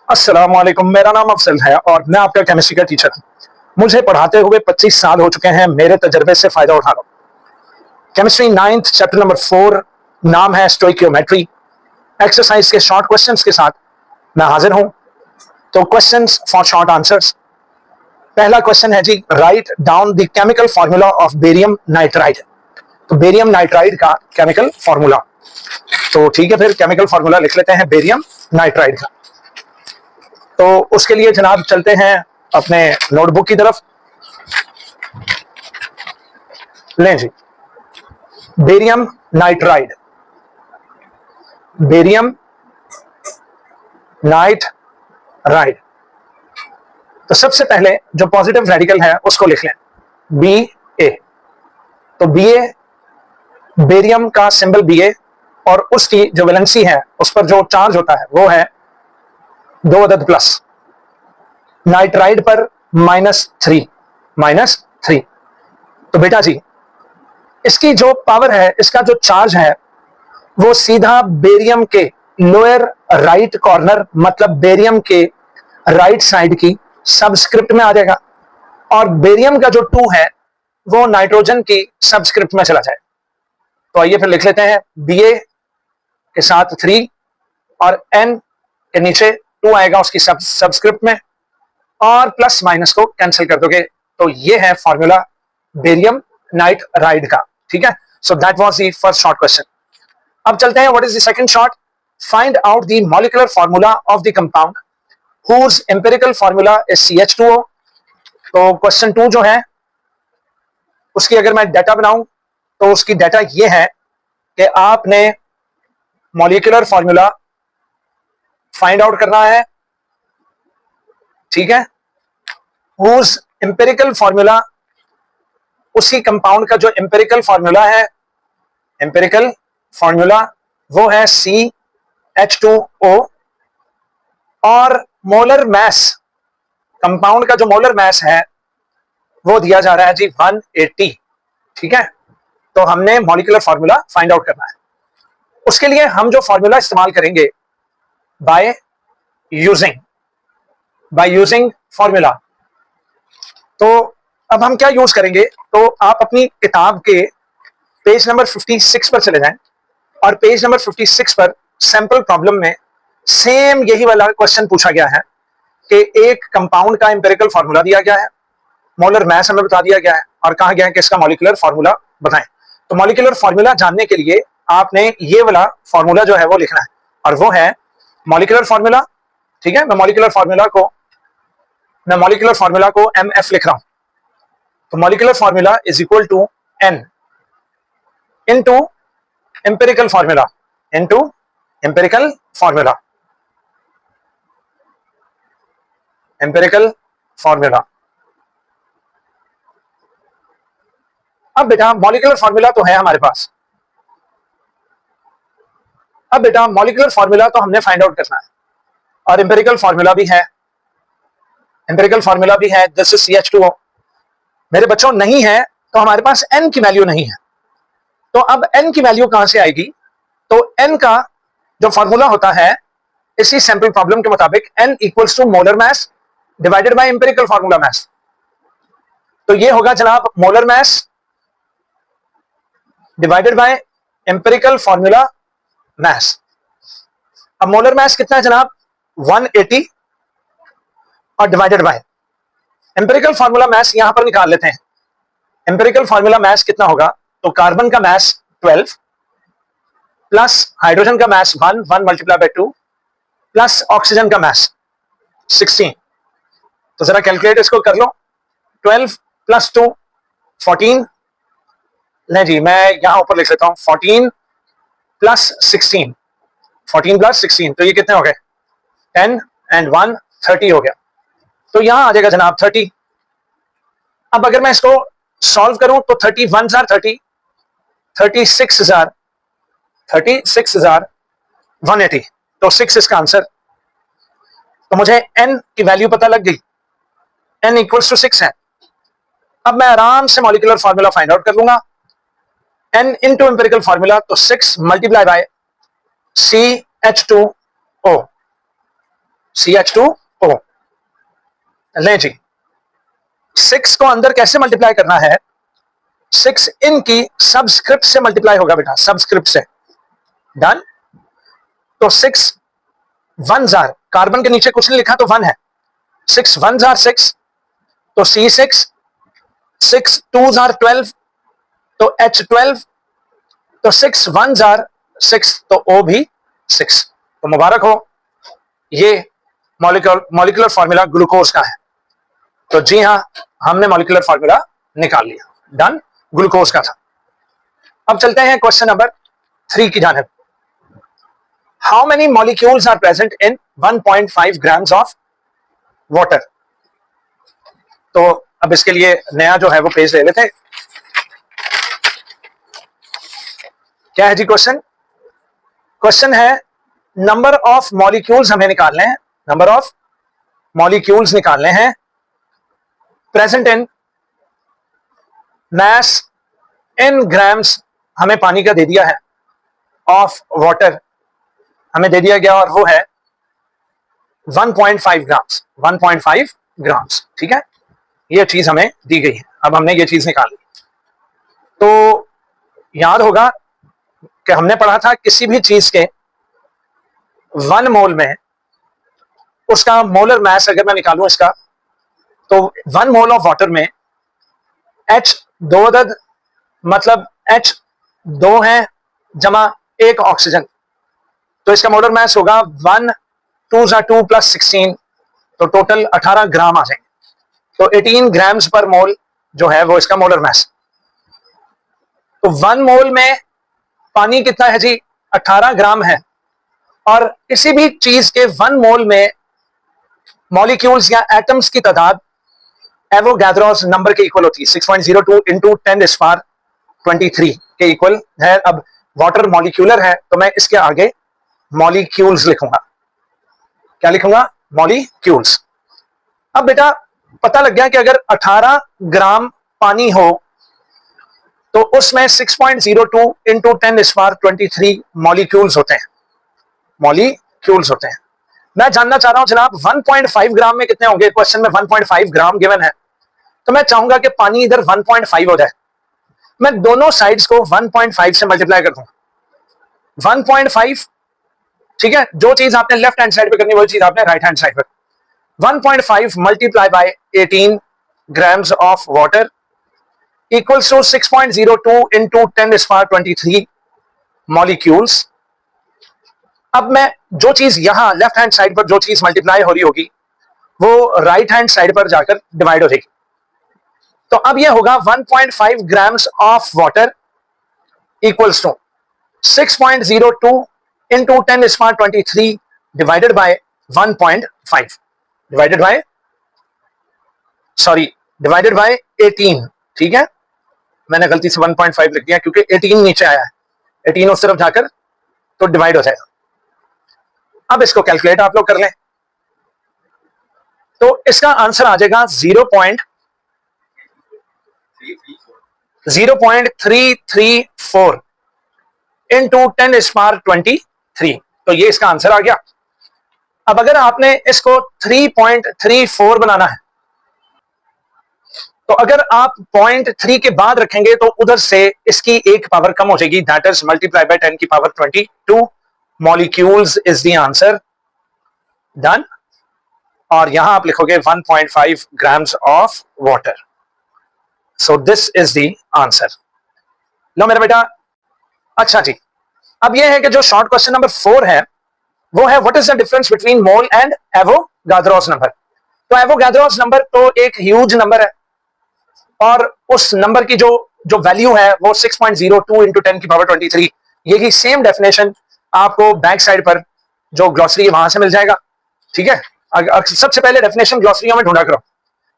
अस्सलाम वालेकुम, मेरा नाम अफजल है और मैं आपका केमिस्ट्री का टीचर हूँ। मुझे पढ़ाते हुए 25 साल हो चुके हैं। मेरे तजर्बे से फायदा उठा लो। केमिस्ट्री 9th चैप्टर नंबर 4, नाम है स्टोइकियोमेट्री। एक्सरसाइज के शॉर्ट क्वेश्चंस के साथ मैं हाजिर हूँ। तो क्वेश्चंस फॉर शॉर्ट आंसर्स। पहला क्वेश्चन है जी, write down the chemical formula of barium nitride. तो बेरियम नाइट्राइड का केमिकल फार्मूला, तो ठीक है, फिर केमिकल फार्मूला लिख लेते हैं बेरियम नाइट्राइड का। तो उसके लिए जनाब चलते हैं अपने नोटबुक की तरफ। लें जी, बेरियम नाइट्राइड, बेरियम नाइट्राइड। तो सबसे पहले जो पॉजिटिव रेडिकल है उसको लिख लें, बी ए। तो बी ए, बेरियम का सिंबल बी ए, और उसकी जो वैलेंसी है उस पर जो चार्ज होता है वो है 2 अदद प्लस। नाइट्राइड पर -3। तो बेटा जी, इसकी जो पावर है, इसका जो चार्ज है, वो सीधा बेरियम के लोअर राइट कॉर्नर, मतलब बेरियम के राइट साइड की सबस्क्रिप्ट में आ जाएगा, और बेरियम का जो 2 है वो नाइट्रोजन की सबस्क्रिप्ट में चला जाए। तो आइए फिर लिख लेते हैं, बी ए के साथ 3 और एन के नीचे 2 आएगा उसकी सबस्क्रिप्ट में, और प्लस माइनस को कैंसिल कर दोगे। तो ये है फॉर्मूला बेरियम नाइट्राइड का। ठीक है, so that was the first short question. अब चलते हैं, what is the second short. Find out the molecular formula of the compound whose empirical formula is CH2O। तो क्वेश्चन 2 जो है उसकी अगर मैं डाटा बनाऊं तो उसकी डाटा ये है कि आपने मॉलिक्यूलर फार्मूला फाइंड आउट करना है। ठीक है, whose empirical formula, उसी कंपाउंड का जो एम्पिरिकल फार्मूला है, एम्पिरिकल फार्मूला वो है CH2O, और मोलर मैस, कंपाउंड का जो मोलर मैस है वो दिया जा रहा है जी 180। ठीक है, तो हमने मॉलिक्यूलर फार्मूला फाइंड आउट करना है। उसके लिए हम जो फार्मूला इस्तेमाल करेंगे, बाय यूजिंग फार्मूला। तो अब हम क्या यूज करेंगे, तो आप अपनी किताब के पेज नंबर 56 पर चले जाएं, और पेज नंबर 56 पर सैंपल प्रॉब्लम में सेम यही वाला क्वेश्चन पूछा गया है कि एक कंपाउंड का एम्पिरिकल फार्मूला दिया गया है, मोलर मैस हमें बता दिया गया है, और कहा गया है कि इसका मॉलिक्यूलर फार्मूला बताएं। तो मॉलिक्यूलर फार्मूला जानने के लिए आपने ये वाला फार्मूला जो है वो लिखना है, और वो है मॉलिक्यूलर फार्मूला। ठीक है, मैं मॉलिक्यूलर फार्मूला को MF लिख रहा हूं। तो molecular formula is equal to N into empirical formula, empirical formula. अब बेटा मॉलिक्यूलर फार्मूला तो है हमारे पास। अब बेटा मॉलिक्यूलर फार्मूला तो हमने फाइंड आउट करना है, और एम्पिरिकल फार्मूला भी है, दिस इज CH2O। मेरे बच्चों नहीं है तो हमारे पास N की वैल्यू नहीं है। तो अब N की वैल्यू कहां से आएगी, तो N का जो फार्मूला होता है इसी सैंपल प्रॉब्लम के मुताबिक N equals to molar mass divided by empirical formula mass. तो ये होगा जनाब molar mass divided by empirical formula mass. अब मोलर मैस कितना है जनाब, 180, और divided by empirical formula mass यहां पर निकाल लेते हैं। एम्पिरिकल फार्मूला मैस कितना होगा, तो कार्बन का मैस 12 प्लस हाइड्रोजन का mass 1 multiply by 2 plus oxygen का मैस 16। तो जरा कैलकुलेट इसको कर लो, 12 प्लस 2 14। नहीं जी, मैं यहां ऊपर लिख लेता हूं 14 प्लस 16, तो ये कितने हो गए, 10 एंड 1 30 हो गया। तो यहां आ जाएगा जनाब 30। अब अगर मैं इसको सॉल्व करूं तो 30 1 30, 36,180, तो 6 इसका आंसर। तो मुझे N की वैल्यू पता लग गई, N इक्वल्स टू 6 है। अब मैं आराम से मॉलिक्यूलर फार्मूला फाइंड आउट कर लूंगा, N इनटू एम्पिरिकल फार्मूला, तो 6 मल्टीप्लाई बाय CH2O। CH2O। लें जी, 6 को अंदर कैसे मल्टीप्लाई करना है? 6 इनकी सबस्क्रिप्ट से मल्टीप्लाई होगा बेटा, सबस्क्रिप्ट से। डन। तो 6 1 जार, कार्बन के नीचे कुछ नहीं लिखा तो 1 है, 6 1 जार 6, तो C6, 6 2 जार 12, तो H12, तो 6 1 जार 6, तो O भी 6। तो मुबारक हो, ये मॉलिक्यूलर फॉर्मूला ग्लूकोज का है। तो जी हां, हमने मॉलिक्यूलर फॉर्मूला निकाल लिया। डन, ग्लूकोज का था। अब चलते हैं क्वेश्चन नंबर 3 की जानिब। How many molecules are present in 1.5 grams of water? तो अब इसके लिए नया जो है वो पेज ले लेते हैं। क्या है जी क्वेश्चन? क्वेश्चन है नंबर ऑफ मॉलिक्यूल्स हमें निकालने हैं, नंबर ऑफ मॉलिक्यूल्स निकालने हैं present in mass in grams, हमें पानी का दे दिया है, ऑफ वाटर हमें दे दिया गया और वो है 1.5 ग्राम्स, 1.5 ग्राम्स। ठीक है, ये चीज हमें दी गई है। अब हमने ये चीज निकाली। तो याद होगा कि हमने पढ़ा था किसी भी चीज के 1 मोल में उसका मोलर मास अगर मैं निकालूं इसका, तो 1 मोल ऑफ वाटर में H 2 अदद, मतलब H 2 है जमा 1 ऑक्सीजन, तो इसका मोलर मास होगा 1 2 + 2 + 16, तो टोटल 18 ग्राम आ जाएंगे। तो 18 ग्राम्स पर मोल जो है वो इसका मोलर मास। तो 1 मोल में पानी कितना है जी? 18 ग्राम है। और किसी भी चीज के 1 मोल में मॉलिक्यूल्स या एटम्स की तादाद एवोगाद्रोस नंबर के इक्वल होती है, 6.02 × 10⁻23 के इक्वल है। अब वाटर मॉलिक्यूलर है तो मैं इसके आगे मॉलिक्यूल्स लिखूंगा। क्या लिखूंगा? मॉलिक्यूल्स। अब बेटा पता लग गया कि अगर 18 ग्राम पानी हो तो उसमें 6.02 × 10⁻23 मॉलिक्यूल्स होते हैं, मॉलिक्यूल्स होते हैं। मैं जानना चाह रहा हूं जनाब 1.5 ग्राम में कितने होंगे? क्वेश्चन में 1.5 ग्राम गिवन है, तो मैं चाहूंगा कि पानी इधर 1.5 हो जाए। मैं दोनों साइड्स को 1.5 से मल्टीप्लाई कर दूंगा। 1.5, ठीक है, जो चीज आपने लेफ्ट हैंड साइड पे करनी वही चीज आपने राइट हैंड साइड पर। 1.5 multiply by 18 grams of water equals to 6.02 × 10⁻23 molecules. अब मैं जो चीज यहां लेफ्ट हैंड साइड पर जो चीज मल्टीप्लाई हो रही होगी वो राइट हैंड साइड पर जाकर डिवाइड हो जाएगी। तो अब यह होगा 1.5 grams of water equals to 6.02 × 10⁻23 divided by 1.5 divided by 18। ठीक है, मैंने गलती से 1.5 लिख दिया क्योंकि 18 नीचे आया है, 18 उस तरफ जाकर तो डिवाइड हो जाएगा। अब इसको कैलकुलेट आप लोग कर लें तो इसका आंसर आ जाएगा 0.334 × 10⁻23। तो ये इसका आंसर आ गया। अब अगर आपने इसको 3.34 बनाना है तो अगर आप 0.3 के बाद रखेंगे तो उधर से इसकी एक पावर कम हो जाएगी, that is multiply by 10⁻22 molecules is the answer. Done. और यहां आप लिखोगे 1.5 grams of water. So this is the answer. लो मेरा बेटा। अच्छा जी, अब यह है कि जो शॉर्ट क्वेश्चन नंबर 4 है वो है what is the difference between mole and Avogadro's number. तो एवोगाद्रोस नंबर तो एक ह्यूज नंबर है और उस नंबर की जो वैल्यू है वो 6.02 × 10⁻23। यही सेम डेफिनेशन आपको बैक साइड पर जो ग्लॉसरी है वहां से मिल जाएगा। ठीक है, सबसे पहले डेफिनेशन ग्लॉसरियों में ढूंढा करो।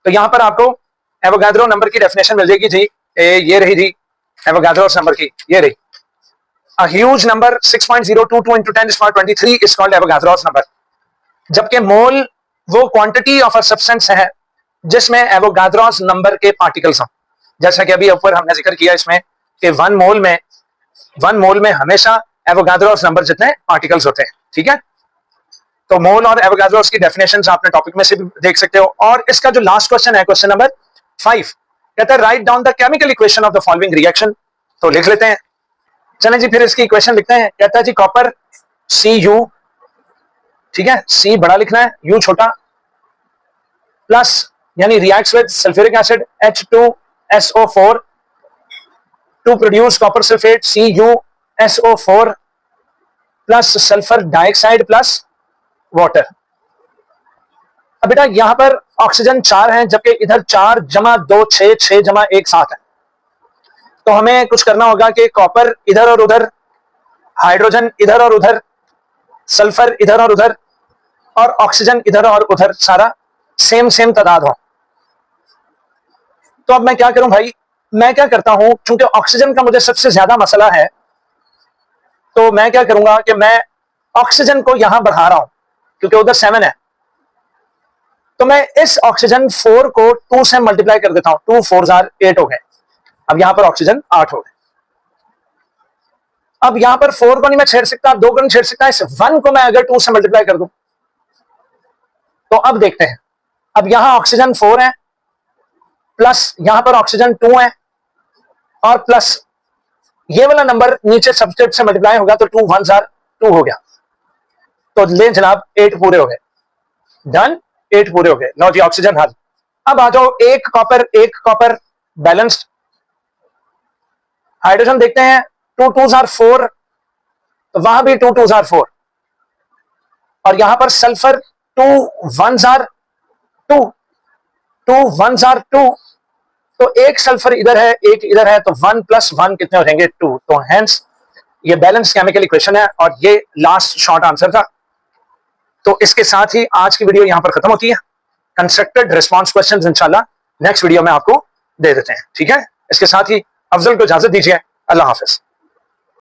तो यहां पर आपको एवोगाद्रो नंबर की डेफिनेशन मिल जाएगी जी, ये रही जी एवोगाद्रोस नंबर की, ये रही। A huge number 6.022 × 10⁻23 is called Avogadro's number। जबकि मोल वो क्वांटिटी ऑफ अ सब्सटेंस है जिसमें एवोगाद्रोस नंबर के पार्टिकल्स हों। जैसा कि अभी ऊपर हमने जिक्र किया इसमें कि 1 मोल में हमेशा एवोगाद्रोस नंबर जितने पार्टिकल्स होते हैं। ठीक है, तो मोल और एवोगाड्रोस की डेफिनेशंस आपने टॉपिक में से भी देख सकते हो। और इसका जो लास्ट क्वेश्चन है, क्वेश्चन नंबर 5, कहता है right down the chemical equation of the following reaction. तो लिख लेते हैं, चलें जी, फिर इसकी इक्वेशन लिखते हैं। कहता है जी कॉपर Cu, ठीक है, C बड़ा लिखना है, U छोटा, प्लस यानी reacts with sulphuric acid H2SO4 to produce copper sulphate CuSO4 plus sulphur dioxide plus water. अब बेटा यहां पर ऑक्सीजन 4 है, जबकि इधर 4 जमा 2 6, 6 जमा 1 7 है। तो हमें कुछ करना होगा कि कॉपर इधर और उधर, हाइड्रोजन इधर और उधर, सल्फर इधर और उधर, और ऑक्सीजन इधर और उधर, सारा सेम सेम तादाद हो। तो अब मैं क्या करूं भाई, मैं क्या करता हूं, क्योंकि ऑक्सीजन का मुझे सबसे ज्यादा मसला है, तो मैं क्या करूंगा कि मैं ऑक्सीजन को यहां बढ़ा रहा हूं, क्योंकि उधर 7 है। तो मैं इस ऑक्सीजन 4 को 2 से मल्टीप्लाई कर देता हूं, 2 4 8 हो गए। अब यहां पर ऑक्सीजन 8 हो गए। अब यहां पर 4 को नहीं मैं छेड़ सकता, 2 को नहीं छेड़ सकता, इस 1 को मैं अगर 2 से मल्टीप्लाई कर दूं, तो अब देखते हैं। अब यहां ऑक्सीजन 4 है, प्लस यहां पर ऑक्सीजन 2 है, और प्लस ये वाला नंबर नीचे सब्सट्रैक्ट से मल्टीप्लाई होगा, तो 2 1 2 हो गया। तो ले जनाब 8 पूरे हो गए, डन, 8 पूरे हो गए। लो जी ऑक्सीजन हल। अब आ जाओ, एक कॉपर बैलेंस्ड। हाइड्रोजन देखते हैं, 2 2 4, तो वहां भी 2 2 4, और यहां पर सल्फर 2 1 2, 2 1 2, तो एक सल्फर इधर है, एक इधर है, तो 1 + 1 कितने हो जाएंगे, 2। तो हेंस ये बैलेंस केमिकल इक्वेशन है, और ये लास्ट शॉर्ट आंसर था। तो इसके साथ ही आज की वीडियो यहां पर खत्म होती है। कंस्ट्रक्टेड रिस्पॉन्स क्वेश्चंस इंशाल्लाह नेक्स्ट वीडियो में आपको दे देते हैं, ठीक है। इसके साथ ही अफजल को इजाजत दीजिए, अल्लाह हाफिज।